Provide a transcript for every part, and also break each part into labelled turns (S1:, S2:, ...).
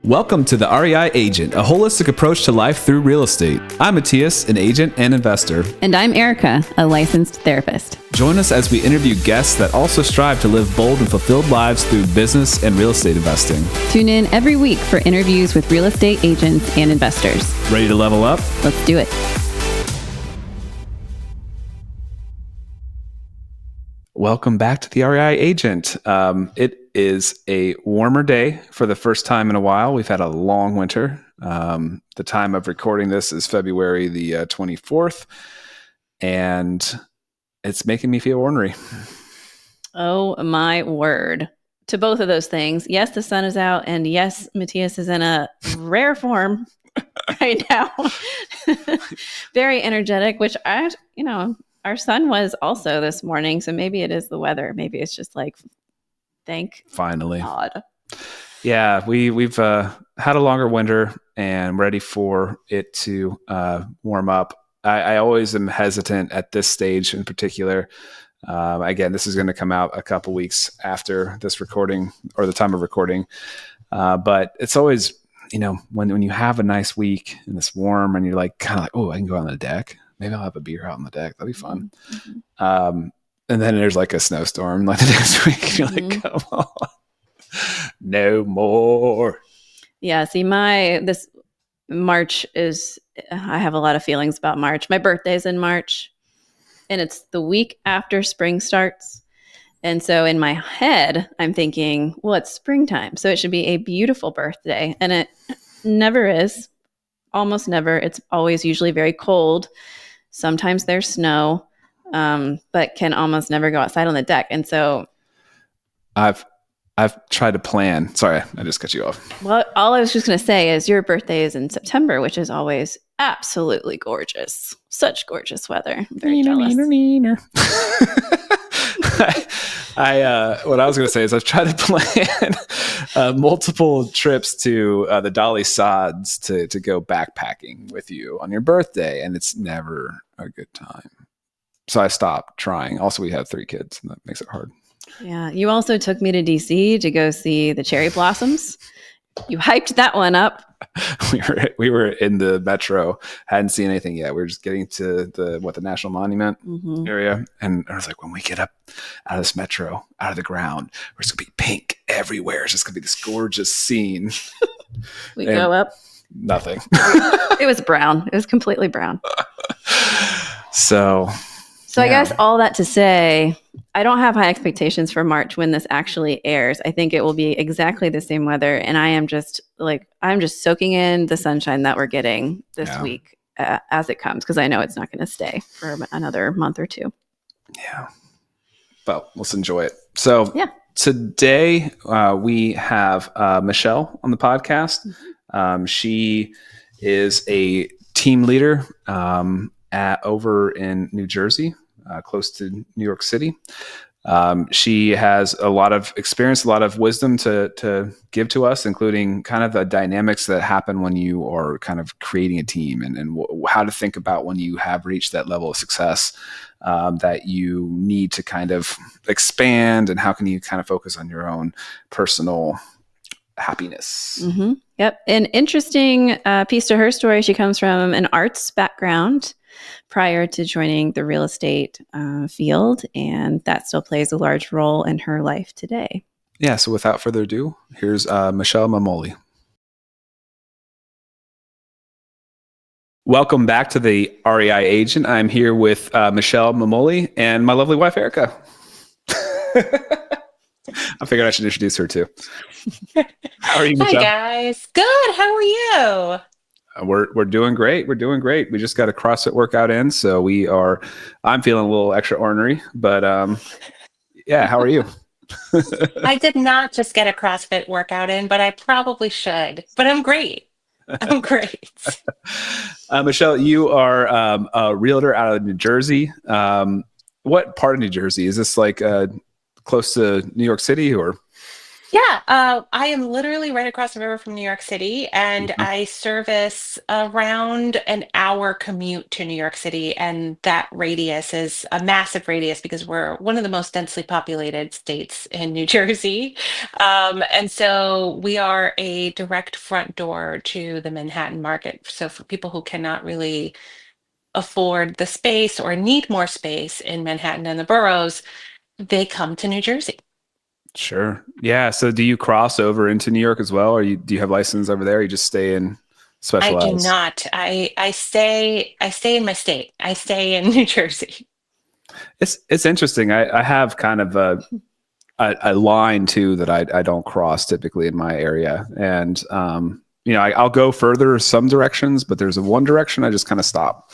S1: Welcome to the REI Agent, a holistic approach to life through real estate. I'm Mattias, an agent and investor.
S2: And I'm Erica, a licensed therapist.
S1: Join us as we interview guests that also strive to live bold and fulfilled lives through business and real estate investing.
S2: Tune in every week for interviews with real estate agents and investors.
S1: Ready to level up?
S2: Let's do it.
S1: Welcome back to the REI Agent. It is a warmer day for the first time in a while. We've had a long winter. The time of recording this is February the 24th, and it's making me feel ornery.
S2: Oh my word. To both of those things. Yes, the sun is out, and yes, Mattias is in a rare form right now. Very energetic, which our son was also this morning. So maybe it is the weather. Maybe it's just like, thank
S1: finally
S2: God.
S1: Yeah, we've had a longer winter and ready for it to warm up. I always am hesitant at this stage in particular. Again, this is going to come out a couple weeks after this recording or the time of recording. But it's always, when you have a nice week and it's warm and you're like, kind of like, oh, I can go out on the deck. Maybe I'll have a beer out on the deck. That'd be fun. Mm-hmm. And then there's like a snowstorm like the next week. You're like, come on, no more.
S2: Yeah. See, this March I have a lot of feelings about March. My birthday's in March and it's the week after spring starts. And so in my head, I'm thinking, well, it's springtime. So it should be a beautiful birthday. And it never is. Almost never. It's always usually very cold. Sometimes there's snow, but can almost never go outside on the deck. And so
S1: I've tried to plan. Sorry, I just cut you off.
S2: Well, all I was just going to say is your birthday is in September, which is always absolutely gorgeous. Such gorgeous weather. I'm very jealous.
S1: What I was going to say is I've tried to plan multiple trips to the Dolly Sods to go backpacking with you on your birthday, and it's never a good time. So I stopped trying. Also, we have 3 kids, and that makes it hard.
S2: Yeah. You also took me to DC to go see the cherry blossoms. You hyped that one up.
S1: We were in the metro, hadn't seen anything yet. We were just getting to the National Monument area. And I was like, when we get up out of this metro, out of the ground, we're just gonna be pink everywhere. It's just gonna be this gorgeous scene.
S2: We go up.
S1: Nothing.
S2: It was brown. It was completely brown.
S1: So
S2: I guess all that to say, I don't have high expectations for March when this actually airs. I think it will be exactly the same weather. And I'm just soaking in the sunshine that we're getting this week as it comes, because I know it's not going to stay for another month or 2.
S1: Yeah. But let's enjoy it. So today we have Michelle on the podcast. Mm-hmm. She is a team leader over in New Jersey. Close to New York City. She has a lot of experience, a lot of wisdom to give to us, including kind of the dynamics that happen when you are kind of creating a team and how to think about when you have reached that level of success that you need to kind of expand, and how can you kind of focus on your own personal happiness.
S2: Mm-hmm. Yep. An interesting piece to her story. She comes from an arts background prior to joining the real estate field, and that still plays a large role in her life today.
S1: Yeah, so without further ado, here's Michelle Mumoli. Welcome back to the REI Agent. I'm here with Michelle Mumoli and my lovely wife, Erica. I figured I should introduce her too. How are you, Michelle?
S3: Hi, guys. Good. How are you?
S1: We're doing great. We're doing great. We just got a CrossFit workout in, so I'm feeling a little extra ornery, but yeah. How are you?
S3: I did not just get a CrossFit workout in, but I probably should. But I'm great. I'm great.
S1: Michelle, you are a realtor out of New Jersey. What part of New Jersey? Is this like close to New York City or?
S3: Yeah, I am literally right across the river from New York City, and
S1: Mhm.
S3: I service around an hour commute to New York City, and that radius is a massive radius because we're one of the most densely populated states in New Jersey. And so we are a direct front door to the Manhattan market. So for people who cannot really afford the space or need more space in Manhattan and the boroughs, they come to New Jersey.
S1: Sure. Yeah. So do you cross over into New York as well? Or do you have license over there? Or you just stay in
S3: I do
S1: specialized?
S3: not. I stay in my state. I stay in New Jersey.
S1: It's interesting. I have kind of a line too that I don't cross typically in my area. And, I'll go further some directions, but there's a one direction I just kind of stop.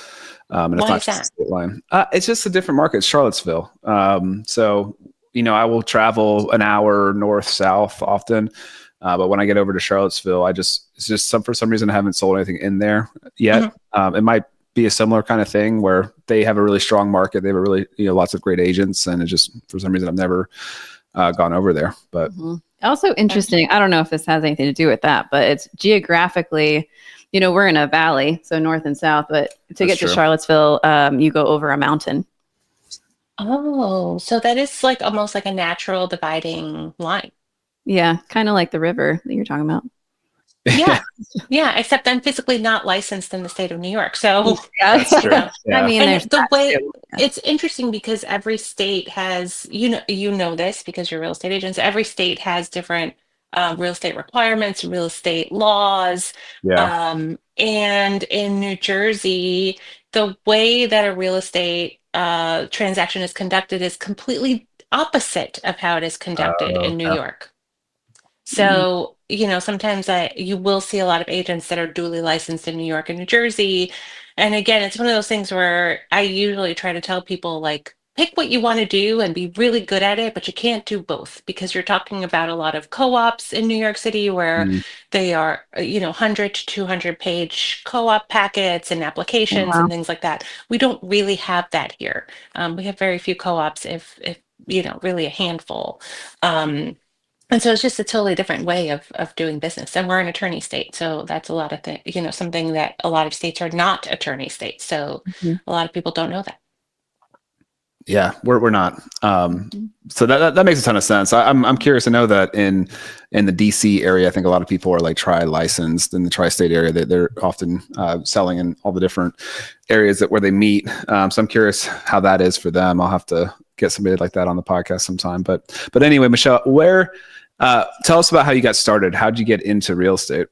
S1: And it's
S3: Why
S1: not
S3: is
S1: just a
S3: that?
S1: state line. It's just a different market. It's Charlottesville. I will travel an hour north, south often. But when I get over to Charlottesville, it's just for some reason, I haven't sold anything in there yet.
S3: Mhm.
S1: It might be a similar kind of thing where they have a really strong market. They have a really, lots of great agents. And it just, for some reason, I've never gone over there, but
S2: Also
S3: Gotcha.
S2: interesting. I don't know if this has anything to do with that, but it's geographically, we're in a valley, so north and south, but to
S1: that's
S2: get to
S1: true.
S2: Charlottesville, you go over a mountain.
S3: Oh, so that is like almost like a natural dividing line.
S2: Yeah, kind of like the river that you're talking about.
S1: Yeah,
S3: Yeah. Yeah, except I'm physically not licensed in the state of New York. So,
S2: Yeah.
S1: that's true.
S3: yeah.
S2: I
S1: Yeah.
S2: mean, there's
S3: And the
S2: that
S3: way
S2: too. Yeah.
S3: it's interesting because every state has, you know this because you're real estate agents. Every state has different real estate requirements, real estate laws.
S1: Yeah.
S3: And in New Jersey, the way that a real estate transaction is conducted is completely opposite of how it is conducted in New
S1: Okay.
S3: York.
S2: Mm.
S3: So, sometimes you will see a lot of agents that are duly licensed in New York and New Jersey. And again, it's one of those things where I usually try to tell people like pick what you want to do and be really good at it, but you can't do both because you're talking about a lot of co-ops in New York City where
S1: Mm.
S3: they are, 100 to 200 page co-op packets and
S2: Oh,
S3: applications
S2: wow.
S3: and things like that. We don't really have that here. We have very few co-ops, if really a handful. Um, and so it's just a totally different way of doing business. And we're an attorney state. So that's a lot of things, something that a lot of states are not attorney states. So
S2: Mhm.
S3: a lot of people don't know that.
S1: Yeah, we're not.
S2: Mhm.
S1: So that makes a ton of sense. I'm curious to know that in the DC area, I think a lot of people are like tri-licensed in the tri-state area. They're often selling in all the different areas where they meet. So I'm curious how that is for them. I'll have to get somebody like that on the podcast sometime. But anyway, Michelle, tell us about how you got started. How did you get into real estate?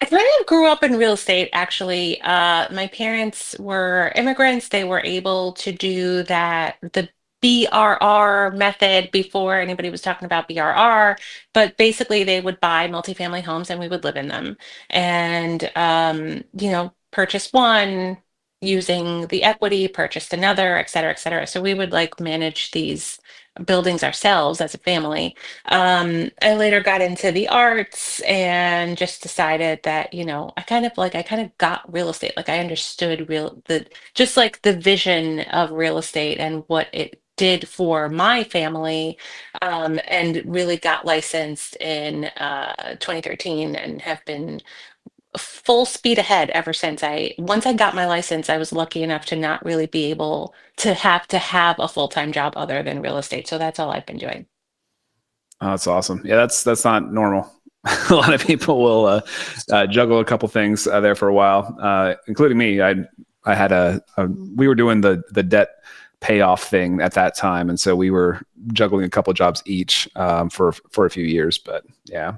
S3: I kind of grew up in real estate, actually. My parents were immigrants. They were able to do the BRR method before anybody was talking about BRR. But basically, they would buy multifamily homes and we would live in them. And, purchase one using the equity, purchased another, et cetera, et cetera. So we would like manage these buildings ourselves as a family. I later got into the arts and just decided that, I kind of got real estate. Like I understood just like the vision of real estate and what it did for my family, and really got licensed in 2013 and have been full speed ahead ever since. Once I got my license, I was lucky enough to not really be able to have a full-time job other than real estate. So that's all I've been doing.
S1: Oh, that's awesome. Yeah, that's not normal. A lot of people will juggle a couple things there for a while, including me. I had we were doing the debt payoff thing at that time, and so we were juggling a couple jobs each for a few years. But yeah,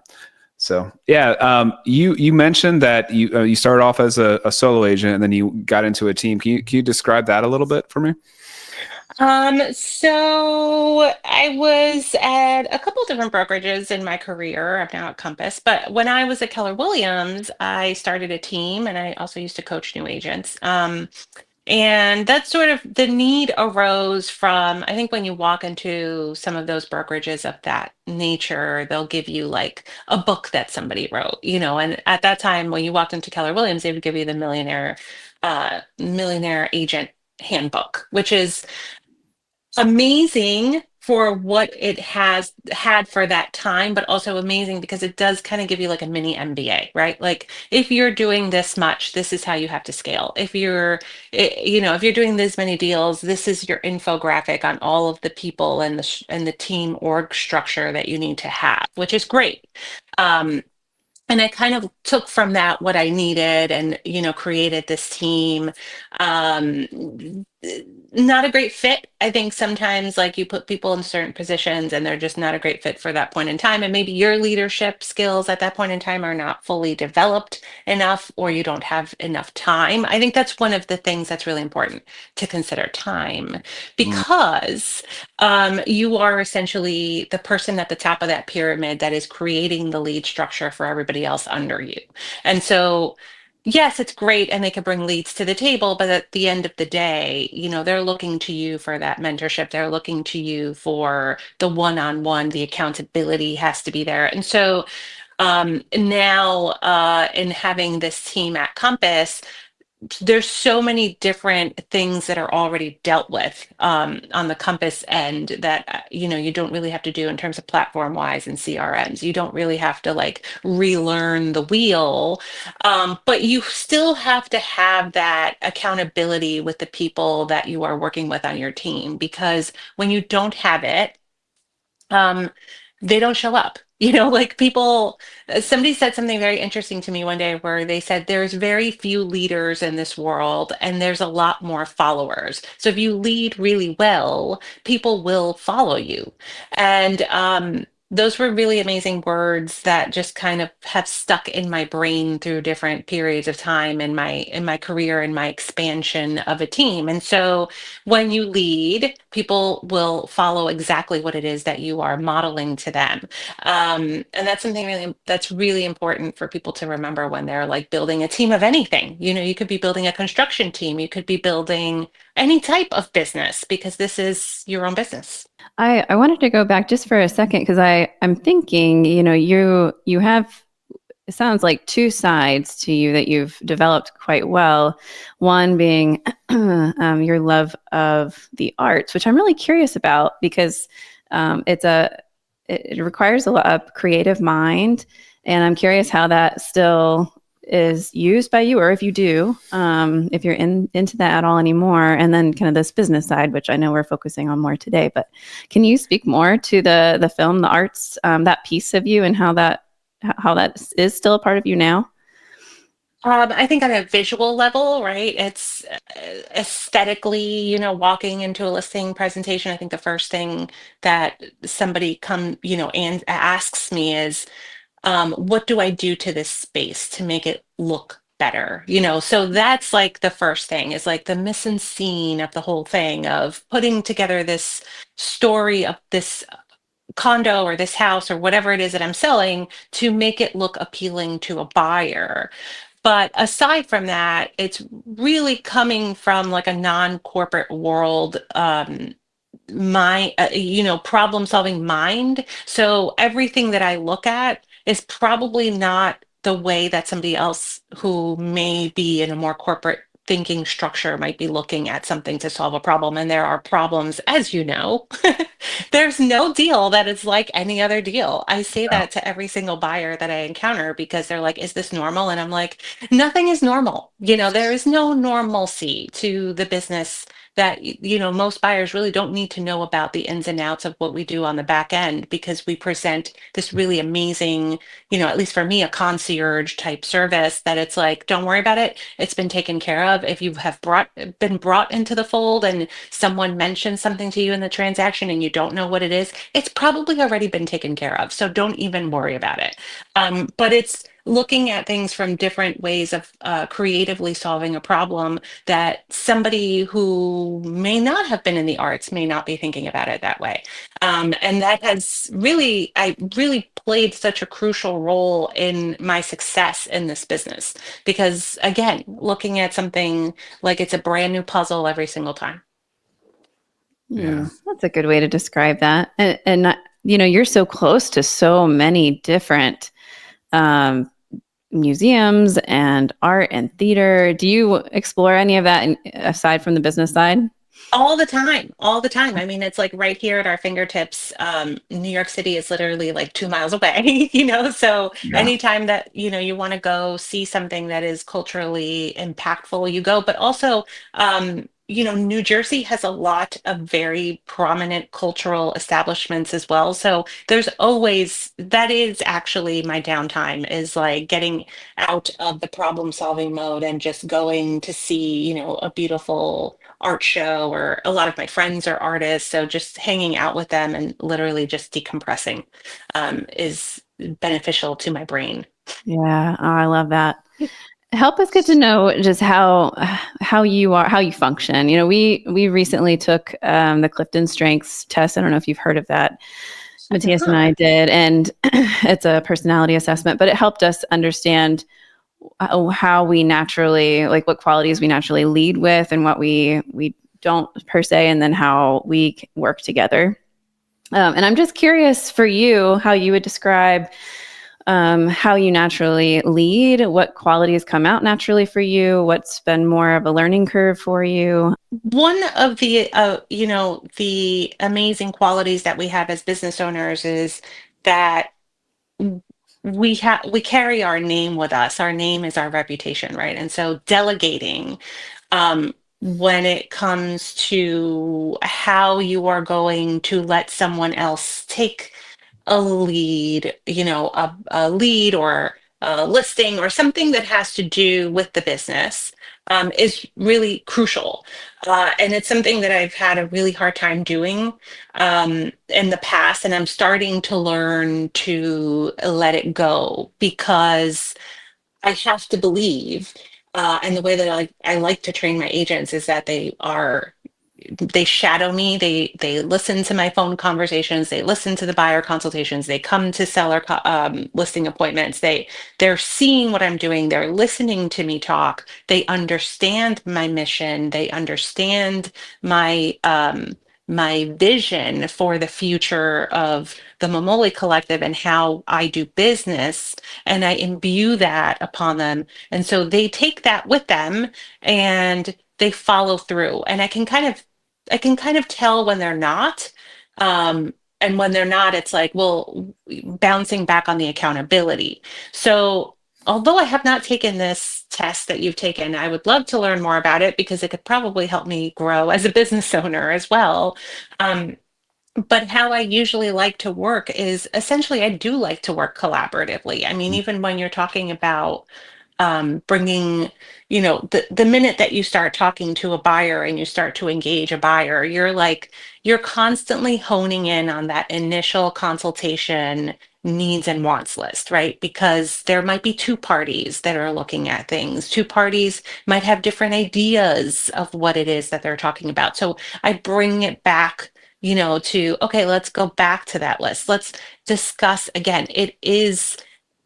S1: so yeah, you mentioned that you started off as a solo agent and then you got into a team. Can you describe that a little bit for me?
S3: So I was at a couple different brokerages in my career. I'm now at Compass, but when I was at Keller Williams, I started a team and I also used to coach new agents. And that's sort of the need arose from, I think when you walk into some of those brokerages of that nature, they'll give you like a book that somebody wrote, and at that time when you walked into Keller Williams, they would give you the millionaire agent handbook, which is amazing for what it has had for that time, but also amazing because it does kind of give you like a mini MBA, right? Like if you're doing this much, this is how you have to scale. If you're, if you're doing this many deals, this is your infographic on all of the people and the team org structure that you need to have, which is great. And I kind of took from that what I needed and, created this team. Um, Not a great fit. I think sometimes like you put people in certain positions and they're just not a great fit for that point in time. And maybe your leadership skills at that point in time are not fully developed enough, or you don't have enough time. I think that's one of the things that's really important to consider, time, because you are essentially the person at the top of that pyramid that is creating the lead structure for everybody else under you. And so, yes, it's great and they can bring leads to the table, but at the end of the day, they're looking to you for that mentorship. They're looking to you for the one-on-one, the accountability has to be there. And so now in having this team at Compass, there's so many different things that are already dealt with on the Compass end that you don't really have to do in terms of platform wise and CRMs. You don't really have to like relearn the wheel, but you still have to have that accountability with the people that you are working with on your team, because when you don't have it, um, they don't show up. Like people, somebody said something very interesting to me one day where they said there's very few leaders in this world and there's a lot more followers. So if you lead really well, people will follow you. And those were really amazing words that just kind of have stuck in my brain through different periods of time in my career and my expansion of a team. And so when you lead, people will follow exactly what it is that you are modeling to them. And that's something that's really important for people to remember when they're like building a team of anything. You could be building a construction team, you could be building any type of business, because this is your own business.
S2: I wanted to go back just for a second because I'm thinking, you have, it sounds like two sides to you that you've developed quite well. One being your love of the arts, which I'm really curious about because it requires a lot of creative mind, and I'm curious how that still is used by you, or if you do, if you're into that at all anymore. And then kind of this business side, which I know we're focusing on more today, but can you speak more to the film, the arts, that piece of you, and how that is still a part of you now?
S3: I think on a visual level, right? It's aesthetically, walking into a listing presentation. I think the first thing that somebody and asks me is, what do I do to this space to make it look better? So that's like the first thing, is like the mise en scene of the whole thing, of putting together this story of this condo or this house or whatever it is that I'm selling to make it look appealing to a buyer. But aside from that, it's really coming from like a non-corporate world, my problem solving mind. So everything that I look at is probably not the way that somebody else who may be in a more corporate thinking structure might be looking at something to solve a problem. And there are problems, as you know. There's no deal that is like any other deal. I say that to every single buyer that I encounter, because they're like, is this normal? And I'm like, nothing is normal. There is no normalcy to the business, that most buyers really don't need to know about the ins and outs of what we do on the back end, because we present this really amazing, at least for me, a concierge type service, that it's like, don't worry about it, it's been taken care of. If you have been brought into the fold and someone mentions something to you in the transaction and you don't know what it is, it's probably already been taken care of, so don't even worry about it. But it's looking at things from different ways of creatively solving a problem that somebody who may not have been in the arts may not be thinking about it that way. And that I really played such a crucial role in my success in this business, because again, looking at something like it's a brand new puzzle every single time.
S1: Yeah.
S2: That's a good way to describe that. And you're so close to so many different museums and art and theater. Do you explore any of that aside from the business side?
S3: All the time, all the time. I mean, it's like right here at our fingertips. New York City is literally like 2 miles away, So
S1: Yeah.
S3: anytime that, you want to go see something that is culturally impactful, you go. But also, New Jersey has a lot of very prominent cultural establishments as well. So there's always, that is actually my downtime, is like getting out of the problem solving mode and just going to see, a beautiful art show. Or a lot of my friends are artists, so just hanging out with them and literally just decompressing is beneficial to my brain.
S2: Yeah, oh, I love that. Help us get to know just how you are, how you function. We recently took the Clifton Strengths test. I don't know if you've heard of that. Mattias and I did, and it's a personality assessment, but it helped us understand how we naturally, like what qualities we naturally lead with and what we don't per se, and then how we work together. And I'm just curious for you, how you would describe how you naturally lead, what qualities come out naturally for you, what's been more of a learning curve for you.
S3: One of the amazing qualities that we have as business owners is that we carry our name with us. Our name is our reputation, right? And so delegating, when it comes to how you are going to let someone else take a lead, a lead or a listing or something that has to do with the business, is really crucial. And it's something that I've had a really hard time doing in the past. And I'm starting to learn to let it go, because I have to believe, and the way that I like to train my agents is that they shadow me. They listen to my phone conversations. They listen to the buyer consultations. They come to listing appointments. They're seeing what I'm doing. They're listening to me talk. They understand my mission. They understand my vision for the future of the Mumoli Collective and how I do business, and I imbue that upon them. And so they take that with them and they follow through. And I can kind of tell when they're not. And when they're not, it's like, well, bouncing back on the accountability. So, although I have not taken this test that you've taken, I would love to learn more about it, because it could probably help me grow as a business owner as well. Um, but how I usually like to work is, essentially, I do like to work collaboratively. I mean, even when you're talking about bringing, the minute that you start talking to a buyer and you start to engage a buyer, you're constantly honing in on that initial consultation needs and wants list, right? Because there might be two parties that are looking at things. Two parties might have different ideas of what it is that they're talking about. So I bring it back, to, okay, let's go back to that list. Let's discuss again. It is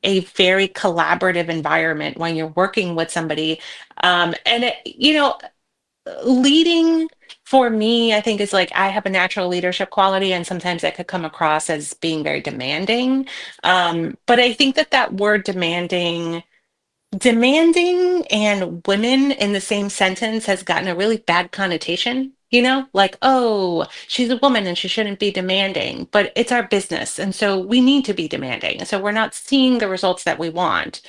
S3: a very collaborative environment when you're working with somebody. And leading, for me, I think, is like, I have a natural leadership quality, and sometimes that could come across as being very demanding. But I think that word demanding and women in the same sentence has gotten a really bad connotation, like, oh, she's a woman and she shouldn't be demanding, but it's our business. And so we need to be demanding. And so we're not seeing the results that we want.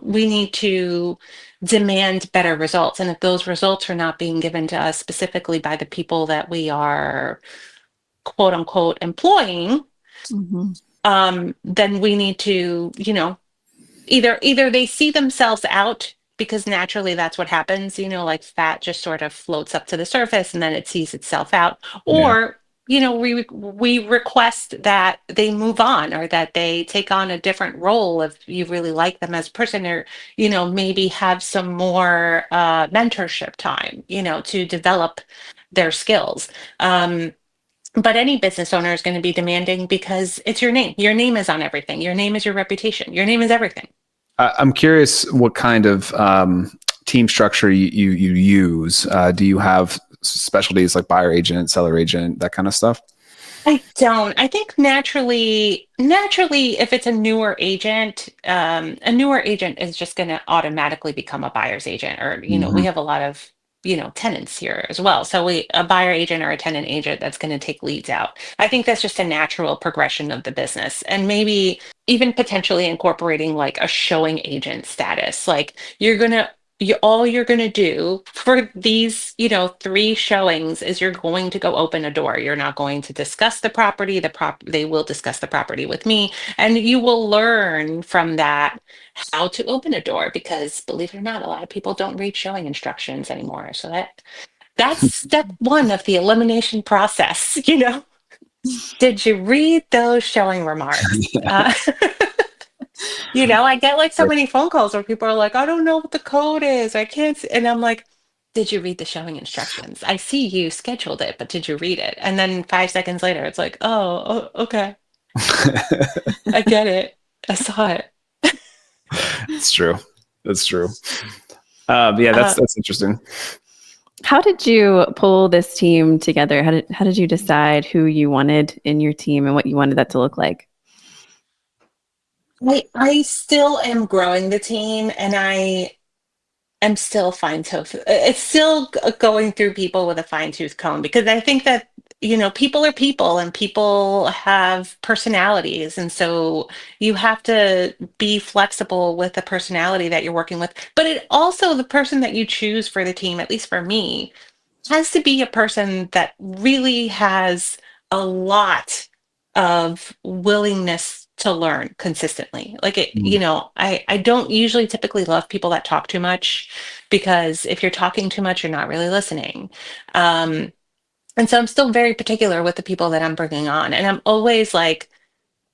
S3: We need to demand better results. And if those results are not being given to us specifically by the people that we are, quote unquote, employing,
S2: Mm-hmm.
S3: then we need to, either they see themselves out, because naturally that's what happens, like fat just sort of floats up to the surface and then it sees itself out.
S1: Yeah.
S3: Or we request that they move on, or that they take on a different role if you really like them as a person, or maybe have some more mentorship time, to develop their skills. But any business owner is going to be demanding, because it's your name. Your name is on everything. Your name is your reputation. Your name is everything.
S1: I'm curious what kind of team structure you use. Do you have specialties like buyer agent, seller agent, that kind of stuff?
S3: I don't. I think naturally, if it's a newer agent is just going to automatically become a buyer's agent. Or, we
S1: Hmm.
S3: have a lot of tenants here as well. So a buyer agent or a tenant agent that's going to take leads out. I think that's just a natural progression of the business, and maybe even potentially incorporating like a showing agent status. Like all you're gonna do for these, 3 showings is you're going to go open a door. You're not going to discuss the property. They will discuss the property with me, and you will learn from that how to open a door, because believe it or not, a lot of people don't read showing instructions anymore. So that's step 1 of the elimination process. Did you read those showing remarks? I get like so many phone calls where people are like, I don't know what the code is. I can't see. And I'm like, did you read the showing instructions? I see you scheduled it, but did you read it? And then 5 seconds later, it's like, oh, okay. I get it. I saw it.
S1: It's true. That's true. Yeah, that's interesting.
S2: How did you pull this team together? How did you decide who you wanted in your team and what you wanted that to look like?
S3: I still am growing the team, and I'm still it's still going through people with a fine-tooth comb, because I think that, people are people, and people have personalities. And so you have to be flexible with the personality that you're working with. But it also, the person that you choose for the team, at least for me, has to be a person that really has a lot of willingness to learn consistently. Like I don't usually typically love people that talk too much, because if you're talking too much, you're not really listening. And so I'm still very particular with the people that I'm bringing on. And I'm always like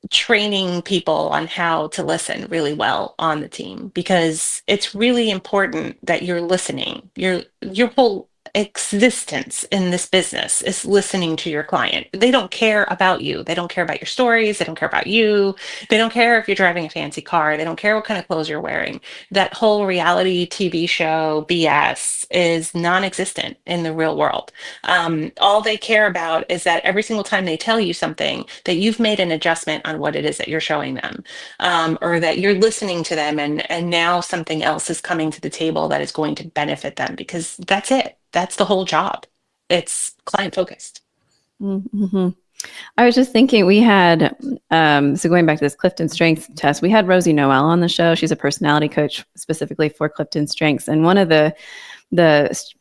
S3: training people on how to listen really well on the team, because it's really important that you're listening. Your whole existence in this business is listening to your client. They don't care about you. They don't care about your stories. They don't care about you. They don't care if you're driving a fancy car. They don't care what kind of clothes you're wearing. That whole reality TV show BS is non-existent in the real world. All they care about is that every single time they tell you something, that you've made an adjustment on what it is that you're showing them, or that you're listening to them, and now something else is coming to the table that is going to benefit them, because that's it. That's the whole job. It's client focused.
S2: Mm-hmm. I was just thinking, we had, so going back to this Clifton Strengths test, we had Rosie Noel on the show. She's a personality coach specifically for Clifton Strengths. And one of the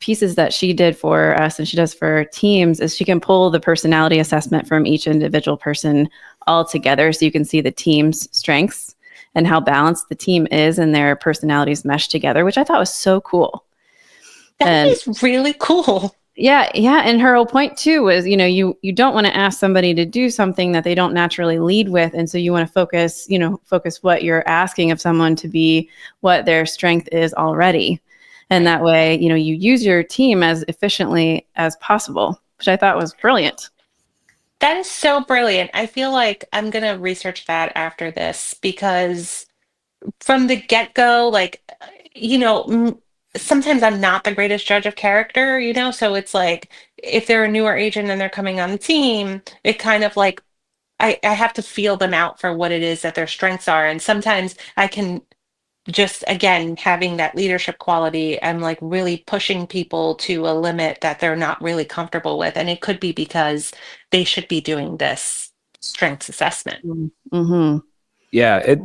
S2: pieces that she did for us, and she does for teams, is she can pull the personality assessment from each individual person all together, so you can see the team's strengths and how balanced the team is, and their personalities mesh together, which I thought was so cool.
S3: That is really cool.
S2: Yeah. And her whole point too was, you don't want to ask somebody to do something that they don't naturally lead with. And so you want to focus what you're asking of someone to be what their strength is already. And that way, you use your team as efficiently as possible, which I thought was brilliant.
S3: That is so brilliant. I feel like I'm going to research that after this, because from the get-go, like, sometimes I'm not the greatest judge of character, so it's like, if they're a newer agent and they're coming on the team, it kind of like, I have to feel them out for what it is that their strengths are. And sometimes I can just, again, having that leadership quality, I'm like really pushing people to a limit that they're not really comfortable with. And it could be because they should be doing this strengths assessment.
S2: Mm-hmm.
S1: Yeah,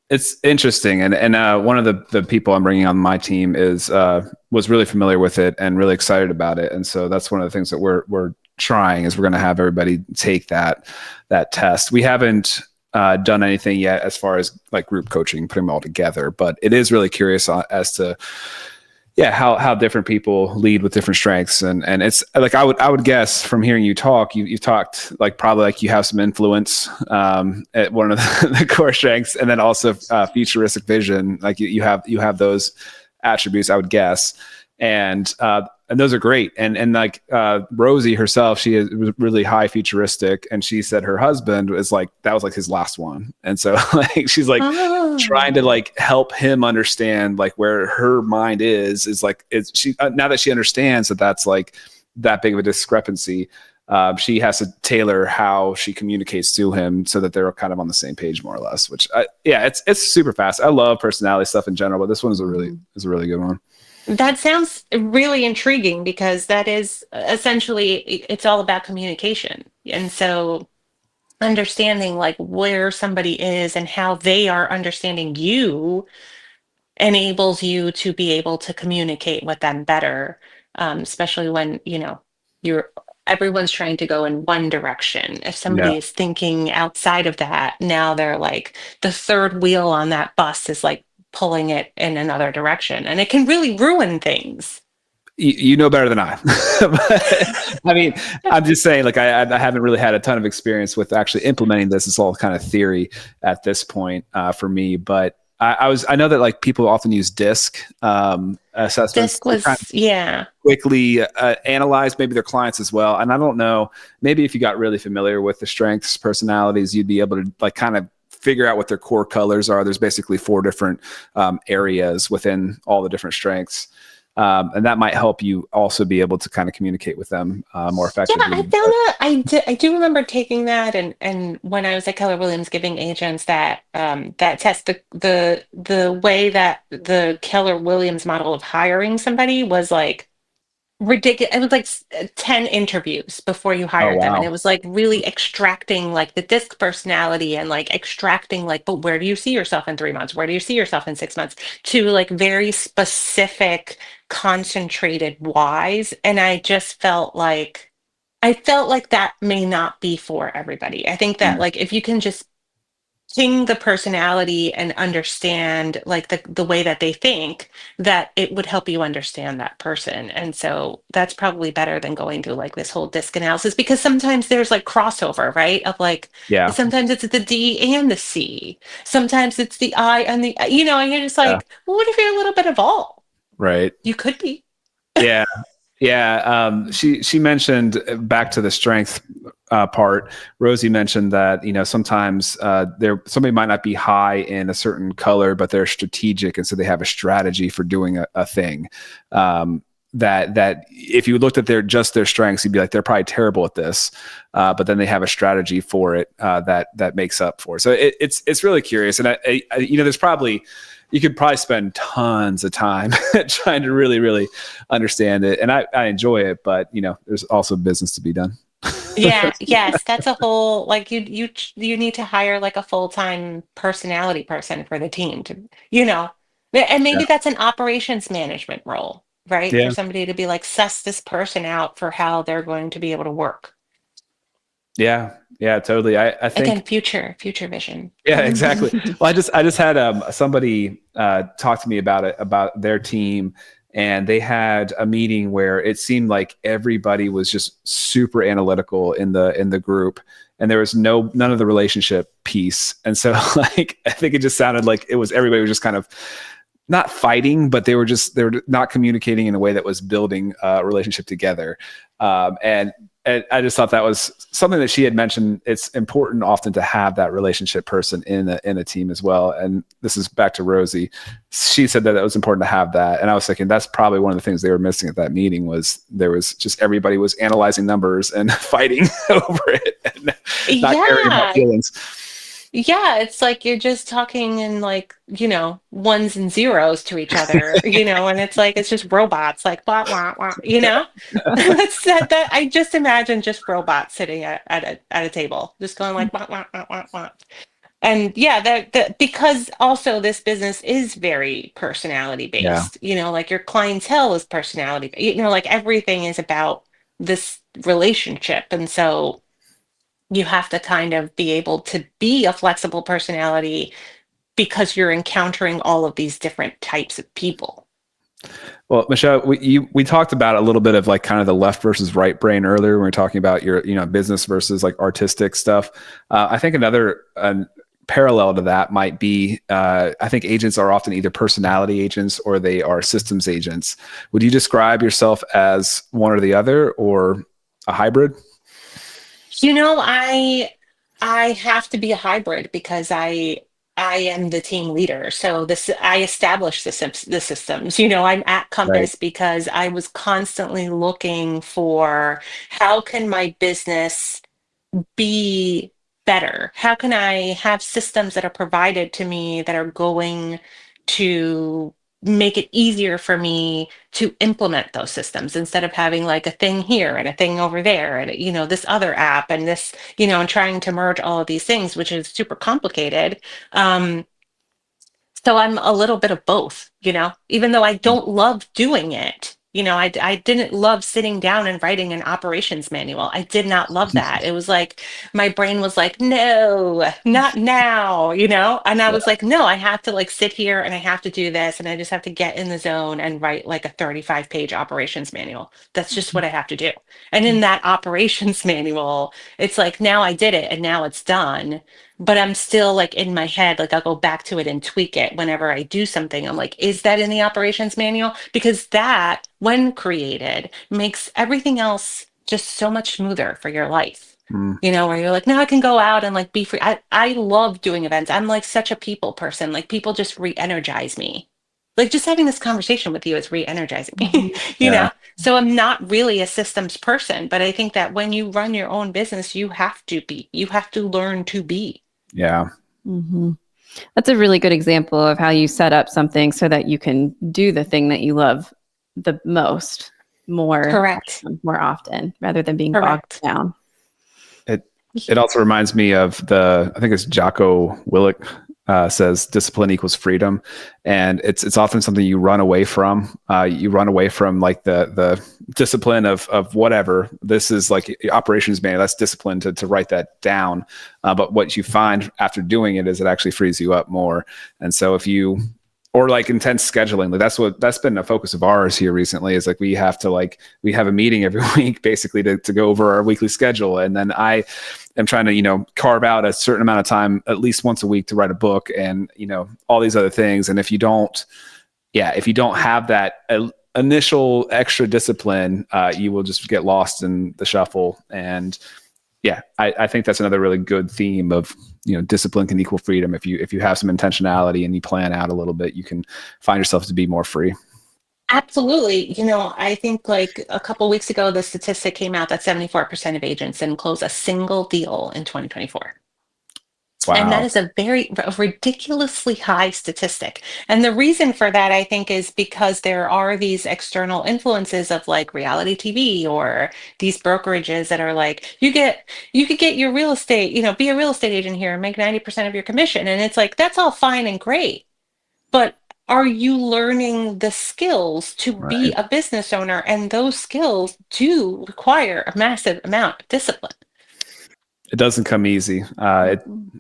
S1: it's interesting, and one of the people I'm bringing on my team was really familiar with it and really excited about it, and so that's one of the things that we're trying, is we're going to have everybody take that test. We haven't done anything yet as far as like group coaching, putting them all together, but it is really curious as to how different people lead with different strengths, and it's like I would guess from hearing you talk, you've talked like probably like you have some influence at one of the core strengths, and then also futuristic vision, like you have those attributes, I would guess, and those are great. And like Rosie herself, she was really high futuristic, and she said her husband was like, that was like his last one. And so like, she's like trying to like help him understand like where her mind is like, she now that she understands that that's like that big of a discrepancy, she has to tailor how she communicates to him so that they're kind of on the same page, more or less, which it's super fast. I love personality stuff in general, but this one is a really good one.
S3: That sounds really intriguing because that is essentially it's all about communication. And so understanding like where somebody is and how they are understanding you enables you to be able to communicate with them better, especially when, you're everyone's trying to go in one direction. If
S1: Yeah.
S3: somebody is thinking outside of that, now they're like the third wheel on that bus is like pulling it in another direction, and it can really ruin things.
S1: You know better than I. I mean, I'm just saying, like, I haven't really had a ton of experience with actually implementing this. It's all kind of theory at this point for me. But I know that like people often use DISC assessments
S3: Disc
S1: to kind
S3: was, yeah.
S1: quickly analyze maybe their clients as well. And I don't know, maybe if you got really familiar with the strengths, personalities, you'd be able to like kind of figure out what their core colors are. There's basically 4 different areas within all the different strengths. And that might help you also be able to kind of communicate with them more
S3: Yeah, I
S1: effectively.
S3: found that I do remember taking that, and when I was at Keller Williams giving agents that test, the way that the Keller Williams model of hiring somebody was like ridiculous. It was like 10 interviews before you
S1: Oh,
S3: hired them, and
S1: wow.
S3: it was like really extracting like the disc personality and like extracting like, but where do you see yourself in 3 months, where do you see yourself in 6 months, to like very specific concentrated whys. And I felt like that may not be for everybody. I think that
S1: Mm.
S3: like if you can just ping the personality and understand like the way that they think, that it would help you understand that person. And so that's probably better than going through like this whole disc analysis, because sometimes there's like crossover, right? Of like
S1: Yeah.
S3: sometimes it's the D and the C. Sometimes it's the I and the, and you're just
S1: Yeah.
S3: like, well, what if you're a little bit of all?
S1: Right.
S3: You could be.
S1: Yeah. Yeah. She mentioned back to the strength part. Rosie mentioned that sometimes somebody might not be high in a certain color, but they're strategic, and so they have a strategy for doing a thing. That if you looked at their strengths, you'd be like, they're probably terrible at this, but then they have a strategy for it that makes up for it. So it's really curious, and there's probably, you could probably spend tons of time trying to really, really understand it. And I enjoy it, but there's also business to be done.
S3: Yeah, yes, that's a whole like you need to hire like a full-time personality person for the team to, and
S1: Yeah.
S3: maybe that's an operations management role, right? For
S1: Yeah.
S3: somebody to be like suss this person out for how they're going to be able to work.
S1: Yeah. Yeah, totally. I
S3: Again,
S1: think,
S3: future vision.
S1: yeah, exactly. Well, I just had somebody talk to me about it, about their team, and they had a meeting where it seemed like everybody was just super analytical in the group, and there was none of the relationship piece. And so like I think it just sounded like it was everybody was just kind of not fighting, but they were not communicating in a way that was building a relationship together. And I just thought that was something that she had mentioned. It's important often to have that relationship person in a team as well. And this is back to Rosie. She said that it was important to have that. And I was thinking that's probably one of the things they were missing at that meeting, was there was just everybody was analyzing numbers and fighting over it and not caring about
S3: Yeah,
S1: feelings.
S3: yeah, it's like you're just talking in like, ones and zeros to each other, and it's like it's just robots, like blah blah blah, That's that I just imagine just robots sitting at a table, just going like blah blah blah blah blah. And yeah, that because also this business is very personality
S1: Yeah.
S3: based, like your clientele is personality, like everything is about this relationship. And so you have to kind of be able to be a flexible personality because you're encountering all of these different types of people.
S1: Well, Michelle, we talked about a little bit of like kind of the left versus right brain earlier when we were talking about your business versus like artistic stuff. I think another parallel to that might be I think agents are often either personality agents or they are systems agents. Would you describe yourself as one or the other, or a hybrid?
S3: I have to be a hybrid because I am the team leader. So this I established the systems. I'm at
S1: Right.
S3: Compass because I was constantly looking for how can my business be better? How can I have systems that are provided to me that are going to make it easier for me to implement those systems instead of having like a thing here and a thing over there and this other app and this and trying to merge all of these things, which is super complicated. So I'm a little bit of both, even though I don't love doing it. I didn't love sitting down and writing an operations manual. I did not love that. It was like my brain was like, no, not now, and I
S1: Yeah.
S3: was like, no, I have to like sit here and I have to do this and I just have to get in the zone and write like a 35-page operations manual. That's just what I have to do. And in that operations manual, it's like now I did it and now it's done, but I'm still like in my head, like I'll go back to it and tweak it whenever I do something. I'm like, is that in the operations manual? Because that, when created, makes everything else just so much smoother for your life.
S1: Mm.
S3: Where you're like, now I can go out and like be free. I love doing events. I'm like such a people person. Like people just re-energize me. Like just having this conversation with you is re-energizing me,
S1: Yeah.
S3: So I'm not really a systems person, but I think that when you run your own business, you have to learn to be.
S1: Yeah.
S2: Mm-hmm. That's a really good example of how you set up something so that you can do the thing that you love the most
S3: Correct.
S2: more often rather than being bogged
S3: Correct.
S2: down.
S1: It also reminds me of I think it's Jocko Willink says discipline equals freedom. And it's often something you run away from. You run away from like the discipline of whatever. This is like operations manual. That's discipline to write that down. But what you find after doing it is it actually frees you up more. And so if you, or like intense scheduling, like that's been a focus of ours here recently, is like we have a meeting every week basically to go over our weekly schedule. And then I am trying to, carve out a certain amount of time, at least once a week, to write a book and, all these other things. And if you don't have that initial extra discipline, you will just get lost in the shuffle. And yeah, I think that's another really good theme of, discipline can equal freedom. If you have some intentionality and you plan out a little bit, you can find yourself to be more free.
S3: Absolutely. I think like a couple weeks ago, the statistic came out that 74% of agents didn't close a single deal in 2024. And that
S1: Wow.
S3: is a ridiculously high statistic. And the reason for that, I think, is because there are these external influences of like reality TV or these brokerages that are like, you could get your real estate, be a real estate agent here and make 90% of your commission. And it's like, that's all fine and great. But are you learning the skills to be
S1: Right.
S3: a business owner? And those skills do require a massive amount of discipline.
S1: It doesn't come easy.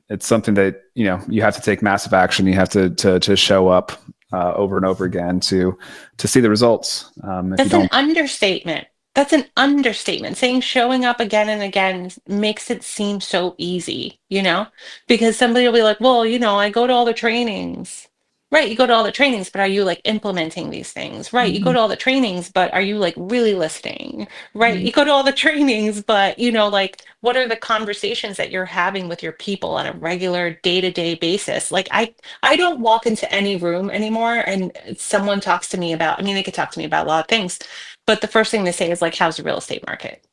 S1: It's something that, you have to take massive action. You have to show up over and over again to see the results.
S3: That's an understatement. That's an understatement. Saying showing up again and again makes it seem so easy, because somebody will be like, well, I go to all the trainings. Right, you go to all the trainings, but are you like implementing these things? Right, you go to all the trainings, but are you like really listening? Right, you go to all the trainings, but like what are the conversations that you're having with your people on a regular day-to-day basis? Like I don't walk into any room anymore and someone talks to me about, I mean, they could talk to me about a lot of things, but the first thing they say is like, how's the real estate market?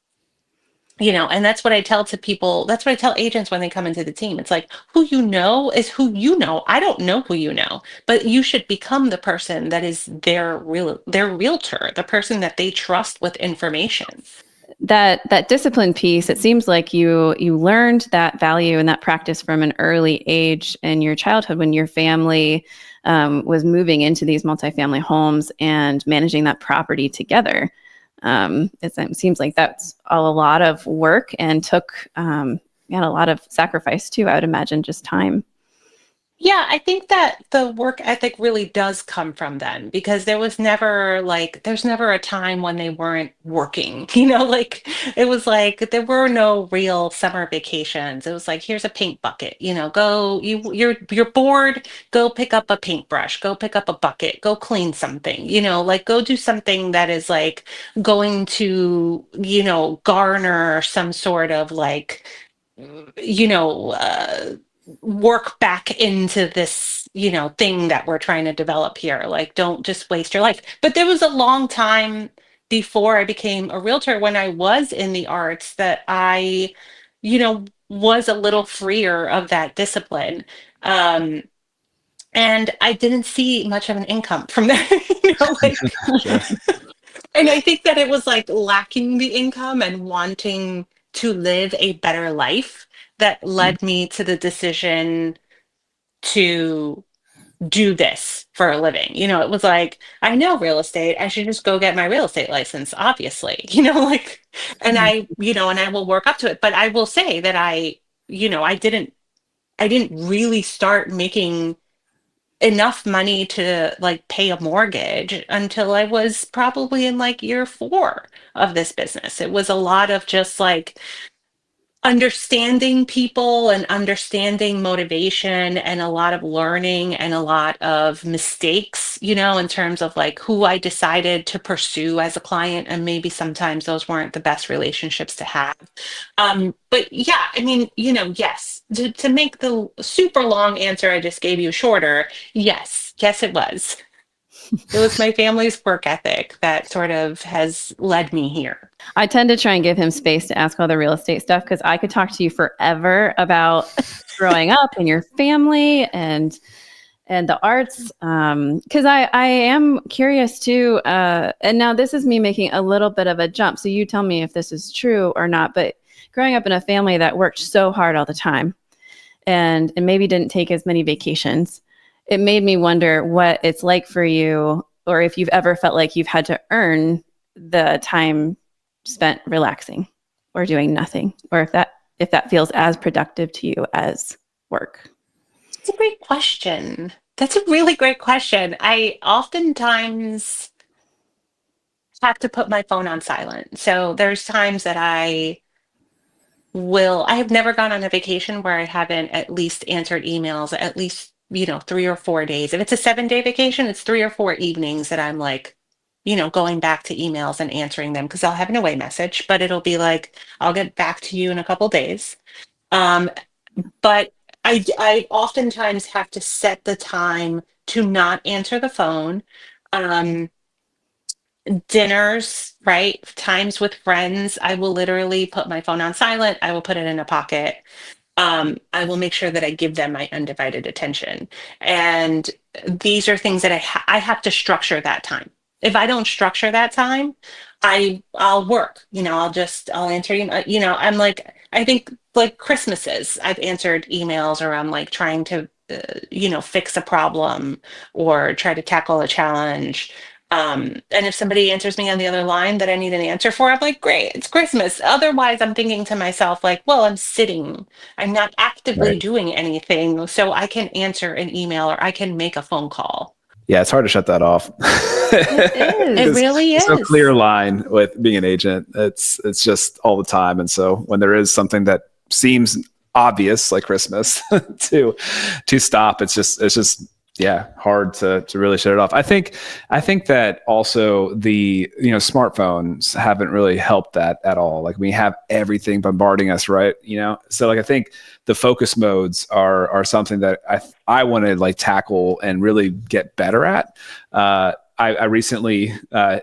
S3: And that's what I tell to people. That's what I tell agents when they come into the team. It's like, who you know is who you know. I don't know who you know, but you should become the person that is their realtor, the person that they trust with information.
S2: That discipline piece, it seems like you learned that value and that practice from an early age in your childhood when your family was moving into these multifamily homes and managing that property together. It seems like that's a lot of work and took a lot of sacrifice too, I would imagine, just time.
S3: Yeah, I think that the work ethic really does come from then because there's never a time when they weren't working, like it was like there were no real summer vacations. It was like, here's a paint bucket, you're bored, go pick up a paintbrush, go pick up a bucket, go clean something, like go do something that is like going to, garner some sort of like, you know, uh, work back into this thing that we're trying to develop here. Like don't just waste your life. But there was a long time before I became a realtor when I was in the arts that I was a little freer of that discipline. And I didn't see much of an income from that. Like,
S1: Sure.
S3: and I think that it was like lacking the income and wanting to live a better life that led me to the decision to do this for a living. It was like, I know real estate. I should just go get my real estate license, obviously, like, and and I will work up to it. But I will say that I didn't really start making enough money to like pay a mortgage until I was probably in like year 4 of this business. It was a lot of just like understanding people and understanding motivation and a lot of learning and a lot of mistakes, in terms of like who I decided to pursue as a client. And maybe sometimes those weren't the best relationships to have. But yeah, I mean, yes, to make the super long answer I just gave you shorter, yes, it was. It was my family's work ethic that sort of has led me here.
S2: I tend to try and give him space to ask all the real estate stuff because I could talk to you forever about growing up and your family and the arts. Because I am curious too. And now this is me making a little bit of a jump. So you tell me if this is true or not. But growing up in a family that worked so hard all the time and maybe didn't take as many vacations, it made me wonder what it's like for you, or if you've ever felt like you've had to earn the time spent relaxing or doing nothing, or if that feels as productive to you as work.
S3: It's a great question. That's a really great question. I oftentimes have to put my phone on silent. So there's times that I have never gone on a vacation where I haven't at least answered emails at least 3 or 4 days. If it's a 7-day vacation, it's 3 or 4 evenings that I'm like, going back to emails and answering them because I'll have an away message, but it'll be like, I'll get back to you in a couple days. But I oftentimes have to set the time to not answer the phone. Um, Dinners, right? Times with friends, I will literally put my phone on silent. I will put it in a pocket. I will make sure that I give them my undivided attention. And these are things that I have to structure that time. If I don't structure that time, I'll work. I'll answer. I'm like, I think like Christmases, I've answered emails, or I'm like trying to fix a problem or try to tackle a challenge. And if somebody answers me on the other line that I need an answer for, I'm like, great, it's Christmas. Otherwise, I'm thinking to myself, like, well, I'm sitting, I'm not actively
S1: Right.
S3: doing anything, so I can answer an email or I can make a phone call.
S1: Yeah, it's hard to shut that off.
S2: It
S3: It
S2: is.
S3: really
S1: There's no
S3: is.
S1: clear line with being an agent. It's just all the time. And so when there is something that seems obvious, like Christmas, to stop, it's just yeah, hard to really shut it off. I think that also the smartphones haven't really helped that at all. Like we have everything bombarding us, right? So like I think the focus modes are something that I want to like tackle and really get better at. I recently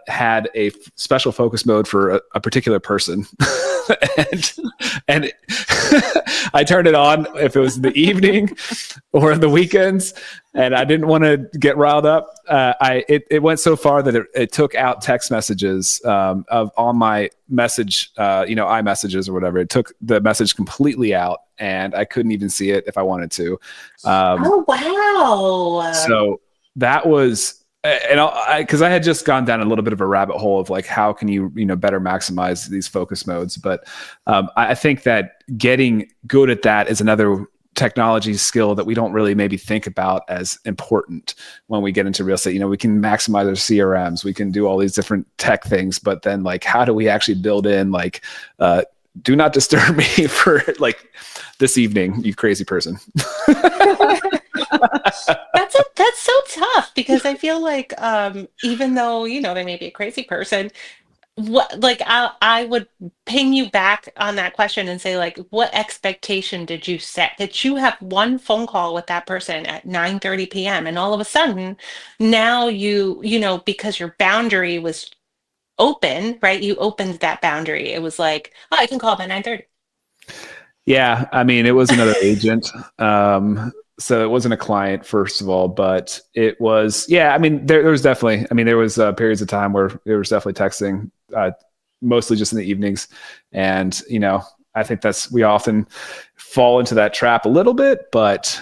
S1: had a special focus mode for a particular person. and I turned it on if it was in the evening or in the weekends, and I didn't want to get riled up. It went so far that it took out text messages of on my message, iMessages or whatever. It took the message completely out, and I couldn't even see it if I wanted to.
S3: Oh, wow.
S1: So that was. And because I had just gone down a little bit of a rabbit hole of like, how can you better maximize these focus modes? But I think that getting good at that is another technology skill that we don't really maybe think about as important when we get into real estate. We can maximize our CRMs, we can do all these different tech things, but then like, how do we actually build in like, do not disturb me for like this evening, you crazy person.
S3: That's so tough because I feel like even though they may be a crazy person, what like I would ping you back on that question and say like, what expectation did you set that you have one phone call with that person at 9:30 p.m. and all of a sudden now because your boundary was open, right? You opened that boundary. It was like, oh, I can call them at 9:30.
S1: Yeah, I mean, it was another agent. So it wasn't a client, first of all, but it was, yeah, I mean, there was definitely, I mean, there was periods of time where there was definitely texting, mostly just in the evenings. And, you know, I think we often fall into that trap a little bit, but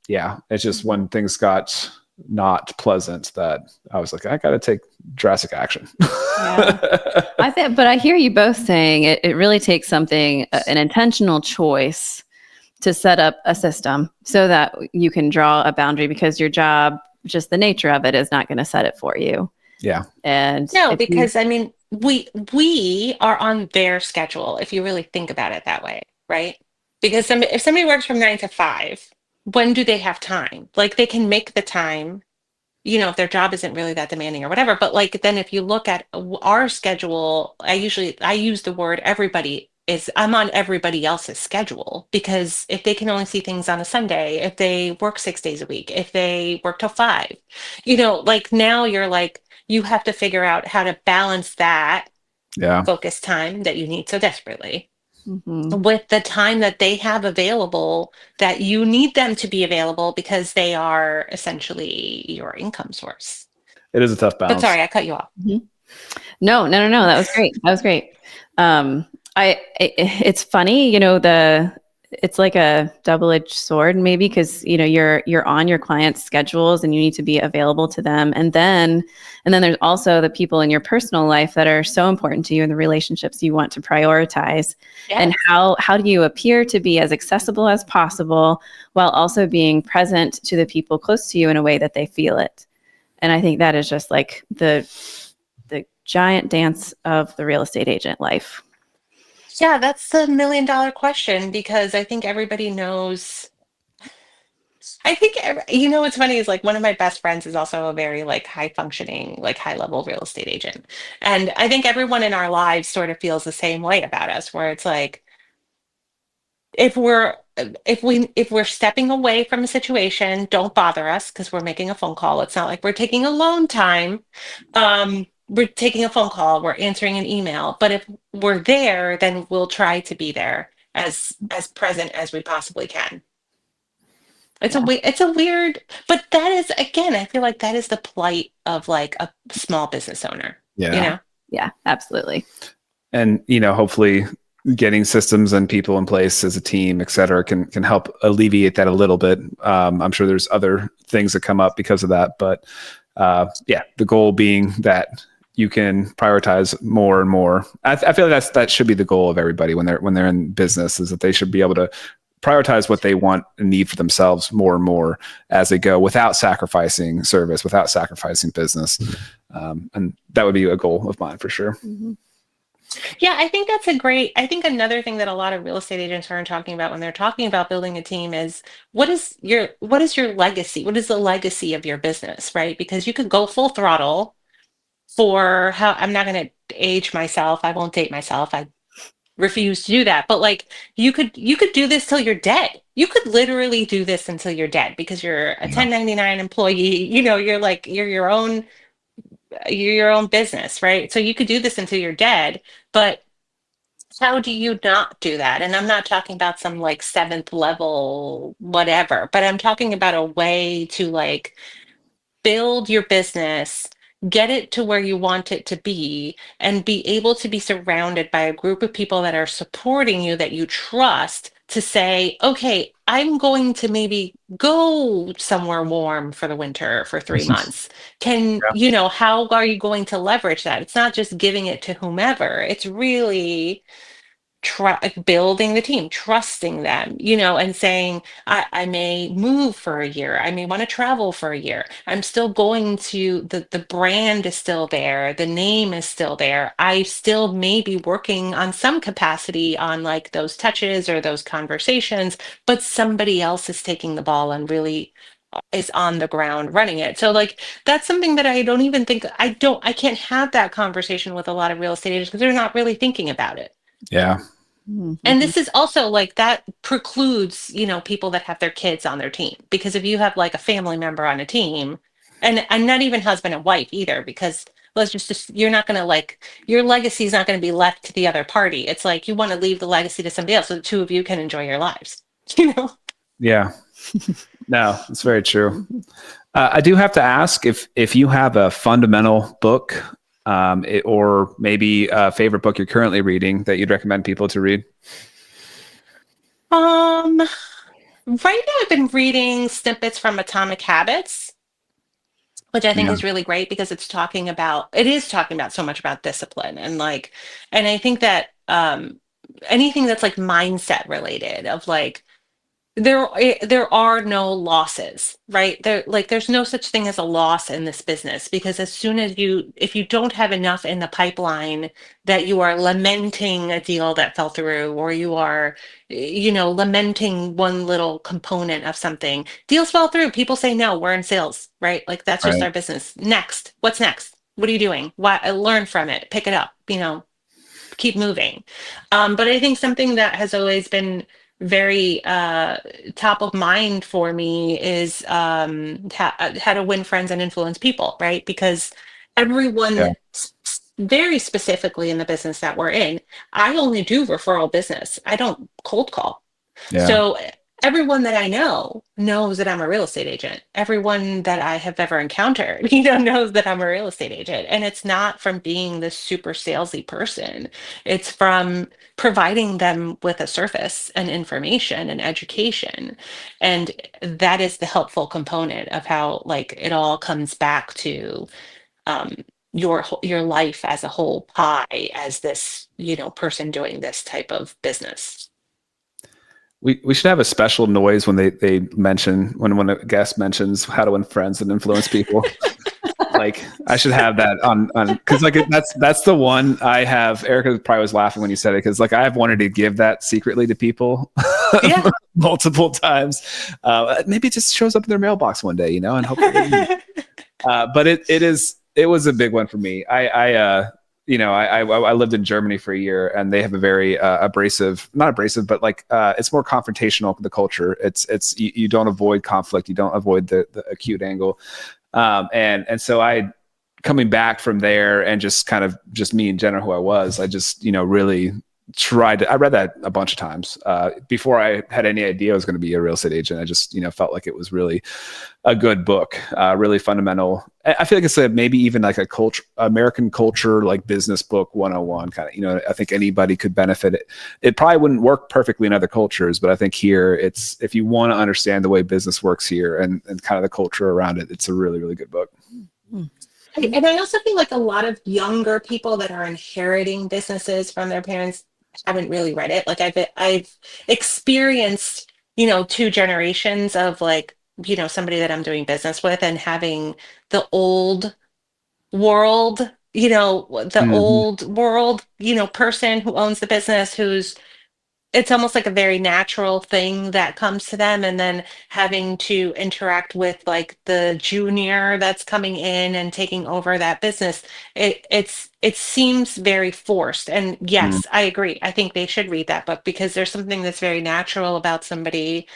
S1: yeah, it's just when things got not pleasant that I was like, I got to take drastic action.
S2: Yeah. But I hear you both saying it really takes something, an intentional choice to set up a system so that you can draw a boundary, because your job, just the nature of it, is not going to set it for you.
S1: Yeah.
S3: And no, because I mean, we are on their schedule, if you really think about it that way, right? Because if somebody works from 9 to 5, when do they have time? Like, they can make the time, you know, if their job isn't really that demanding or whatever. But like, then if you look at our schedule, I use the word I'm on everybody else's schedule, because if they can only see things on a Sunday, if they work 6 days a week, if they work till 5, you know, like, now you're like, you have to figure out how to balance that focus time that you need so desperately with the time that they have available, that you need them to be available, because they are essentially your income source.
S1: It is a tough balance.
S3: But sorry, I cut you off.
S2: No. That was great. It's funny, you know, it's like a double-edged sword, maybe, because, you know, you're on your clients' schedules and you need to be available to them. And then there's also the people in your personal life that are so important to you, and the relationships you want to prioritize. Yes. And how do you appear to be as accessible as possible while also being present to the people close to you in a way that they feel it? And I think that is just like the giant dance of the real estate agent life.
S3: Yeah, that's the $1 million question, because I think everybody knows. I think, you know, what's funny is, like, one of my best friends is also a very, like, high functioning, like, high level real estate agent. And I think everyone in our lives sort of feels the same way about us, where it's like, if we're stepping away from a situation, don't bother us, because we're making a phone call. It's not like we're taking alone time. We're taking a phone call, we're answering an email. But if we're there, then we'll try to be there as present as we possibly can. It's a weird, but that is, again, I feel like that is the plight of, like, a small business owner.
S1: Yeah.
S3: You know?
S2: Yeah, absolutely.
S1: And, you know, hopefully getting systems and people in place as a team, et cetera, can help alleviate that a little bit. I'm sure there's other things that come up because of that, but yeah, the goal being that you can prioritize more and more. I feel like that should be the goal of everybody when they're in business, is that they should be able to prioritize what they want and need for themselves more and more as they go, without sacrificing service, without sacrificing business. And that would be a goal of mine for sure.
S3: Mm-hmm. Yeah, I think I think another thing that a lot of real estate agents aren't talking about when they're talking about building a team is, what is your legacy? What is the legacy of your business, right? Because you could go full throttle for I'm not going to age myself. I won't date myself. I refuse to do that. But, like, you could do this till you're dead. You could literally do this until you're dead, because you're a 1099 employee. You know, you're your own business, right? So you could do this until you're dead, but how do you not do that? And I'm not talking about some, like, 7th level whatever, but I'm talking about a way to, like, build your business, get it to where you want it to be, and be able to be surrounded by a group of people that are supporting you, that you trust, to say, okay, I'm going to maybe go somewhere warm for the winter for 3 months. You know, how are you going to leverage that? It's not just giving it to whomever. It's really building the team, trusting them, you know, and saying, I may move for a year. I may want to travel for a year. I'm still going to, the brand is still there. The name is still there. I still may be working on some capacity on, like, those touches or those conversations, but somebody else is taking the ball and really is on the ground running it. So, like, that's something that I don't even think, I can't have that conversation with a lot of real estate agents, because they're not really thinking about it.
S1: Yeah.
S3: Mm-hmm. And this is also, like, that precludes, you know, people that have their kids on their team, because if you have, like, a family member on a team, and not even husband and wife either, because let's just you're not going to, like, your legacy is not going to be left to the other party. It's like, you want to leave the legacy to somebody else so the two of you can enjoy your lives, you know?
S1: Yeah. No, it's very true. I do have to ask if you have a fundamental book, or maybe a favorite book you're currently reading that you'd recommend people to read.
S3: Um, right now I've been reading snippets from Atomic Habits, which I think
S1: Yeah,
S3: is really great because it is talking about so much about discipline and like, and I think that anything that's like mindset related of like there are no losses, right? There's no such thing as a loss in this business because as soon as if you don't have enough in the pipeline that you are lamenting a deal that fell through, or you are, lamenting one little component of something, deals fell through. People say no, we're in sales, right? Like that's just
S1: right.
S3: our business. Next, what's next? What are you doing? Why? Learn from it, pick it up, keep moving. But I think something that has always been very top of mind for me is how to win friends and influence people, right? Because
S1: Yeah,
S3: everyone, very specifically in the business that we're in, I only do referral business. I don't cold call.
S1: yeah,
S3: So everyone that I know knows that I'm a real estate agent. Everyone that I have ever encountered, knows that I'm a real estate agent. And it's not from being this super salesy person. It's from providing them with a service and information and education. And that is the helpful component of how like it all comes back to um, your life as a whole pie as this, person doing this type of business.
S1: we should have a special noise when they mention when a guest mentions how to win friends and influence people. Like I should have that on because like that's the one I have. Erica probably was laughing when you said it because like I've wanted to give that secretly to people
S3: Yeah.
S1: multiple times. Maybe it just shows up in their mailbox one day, and hopefully. But it was a big one for me. I lived in Germany for a year, and they have a very abrasive, not abrasive, but like it's more confrontational. The culture, it's you don't avoid conflict, you don't avoid the acute angle, and so I coming back from there and just kind of just me in general who I was, I just really I read that a bunch of times before I had any idea I was going to be a real estate agent. I just felt like it was really a good book, really fundamental. I feel like it's maybe even like a American culture, like business book 101 kind of, I think anybody could benefit it. It probably wouldn't work perfectly in other cultures, but I think here if you want to understand the way business works here and kind of the culture around it, it's a really, really good book.
S3: And I also feel like a lot of younger people that are inheriting businesses from their parents haven't really read it. Like I've experienced, two generations of like, somebody that I'm doing business with and having the old world,
S1: Mm-hmm.
S3: person who owns the business who's it's almost like a very natural thing that comes to them, and then having to interact with like the junior that's coming in and taking over that business, it seems very forced. And
S1: Mm-hmm.
S3: yes, I agree, I think they should read that book because there's something that's very natural about somebody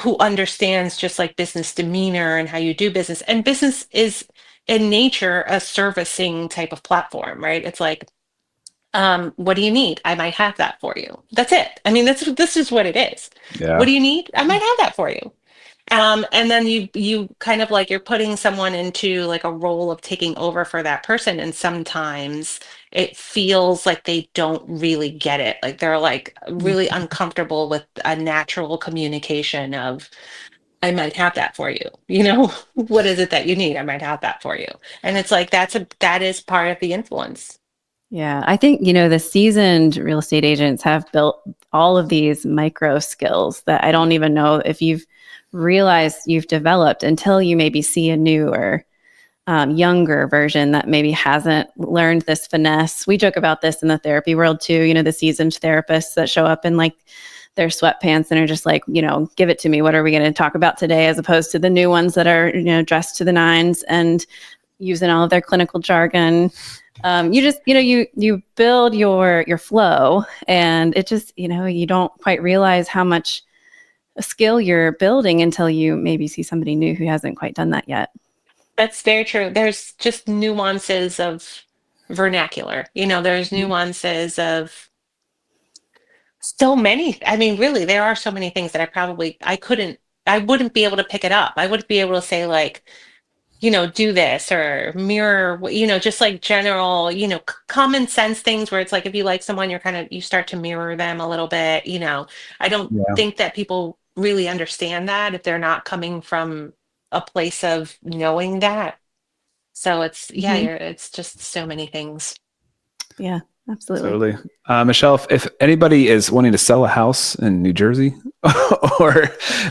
S3: who understands just like business demeanor and how you do business. And business is in nature a servicing type of platform, right? It's like, what do you need? I might have that for you. That's it. I mean, this is what it is. What
S1: Yeah.
S3: do you need? I might have that for you. And then you kind of like you're putting someone into like a role of taking over for that person, and sometimes it feels like they don't really get it. Like they're like really uncomfortable with a natural communication of I might have that for you. What is it that you need? I might have that for you. And it's like that is part of the influence.
S2: Yeah, I think, the seasoned real estate agents have built all of these micro skills that I don't even know if you've realized you've developed until you maybe see a newer, younger version that maybe hasn't learned this finesse. We joke about this in the therapy world too, the seasoned therapists that show up in like their sweatpants and are just like, give it to me. What are we going to talk about today? As opposed to the new ones that are, dressed to the nines and using all of their clinical jargon. You just, you build your flow, and it just, you don't quite realize how much a skill you're building until you maybe see somebody new who hasn't quite done that yet.
S3: That's very true. There's just nuances of vernacular. There's nuances of so many. I mean, really, there are so many things that I couldn't I wouldn't be able to pick it up. I wouldn't be able to say like, do this or mirror, just like general, common sense things where it's like, if you like someone, you start to mirror them a little bit, I don't think that people really understand that if they're not coming from a place of knowing that. So it's, it's just so many things.
S2: Yeah, absolutely.
S1: Totally. Michelle, if anybody is wanting to sell a house in New Jersey or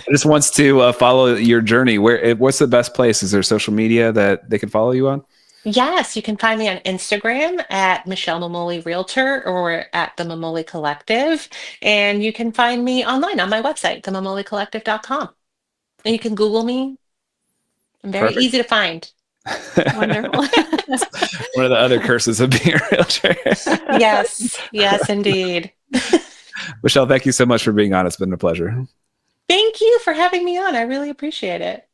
S1: just wants to follow your journey, what's the best place? Is there social media that they can follow you on?
S3: Yes, you can find me on Instagram at Michelle Mumoli Realtor or at the Mumoli Collective. And you can find me online on my website, themumolicollective.com. And you can Google me. I'm very easy to find.
S2: Wonderful.
S1: One of the other curses of being a realtor.
S3: Yes, indeed.
S1: Michelle, thank you so much for being on. It's been a pleasure.
S3: Thank you for having me on. I really appreciate it.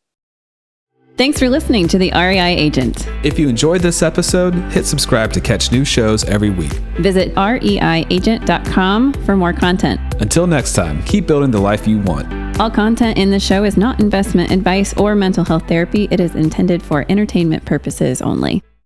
S2: Thanks for listening to the REI Agent.
S1: If you enjoyed this episode, hit subscribe to catch new shows every week.
S2: Visit reiagent.com for more content.
S1: Until next time, keep building the life you want.
S2: All content in the show is not investment advice or mental health therapy. It is intended for entertainment purposes only.